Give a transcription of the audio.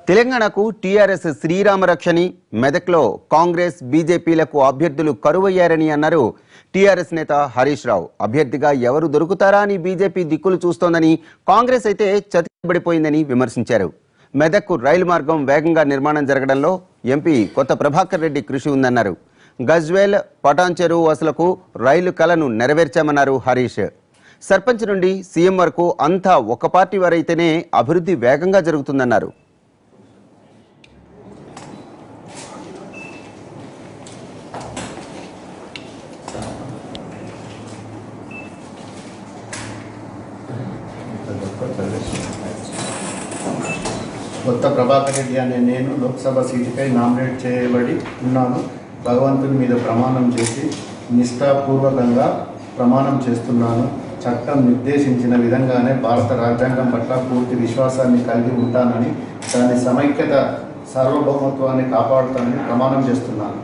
తెలంగాణకు టీఆర్ఎస్ శ్రీరామరక్షని, మెదక్లో కాంగ్రెస్ బీజేపీలకు అభ్యర్థులు కరువయ్యారని అన్నారు టీఆర్ఎస్ నేత హరీష్ రావు. అభ్యర్థిగా ఎవరు దొరుకుతారా అని బీజేపీ దిక్కులు చూస్తోందని, కాంగ్రెస్ అయితే చతికిబడిపోయిందని విమర్శించారు. మెదక్కు రైలు మార్గం వేగంగా నిర్మాణం జరగడంలో ఎంపీ కొత్త ప్రభాకర్ రెడ్డి కృషి ఉందన్నారు. గజ్వేల్, పటాన్ చెరువు వాసులకు రైలు కలను నెరవేర్చామన్నారు హరీష్. సర్పంచ్ నుండి సీఎం వరకు అంతా ఒక పార్టీ వారైతేనే అభివృద్ధి వేగంగా జరుగుతుందన్నారు. కొత్త ప్రభాకర్ రెడ్డి అనే నేను లోక్సభ సీటుపై నామినేట్ చేయబడి ఉన్నాను. భగవంతుని మీద ప్రమాణం చేసి నిష్ఠాపూర్వకంగా ప్రమాణం చేస్తున్నాను. చట్టం నిర్దేశించిన విధంగానే భారత రాజ్యాంగం పట్ల పూర్తి విశ్వాసాన్ని కలిగి ఉంటానని, దాని సమైక్యత, సార్వభౌమత్వాన్ని కాపాడుతానని ప్రమాణం చేస్తున్నాను.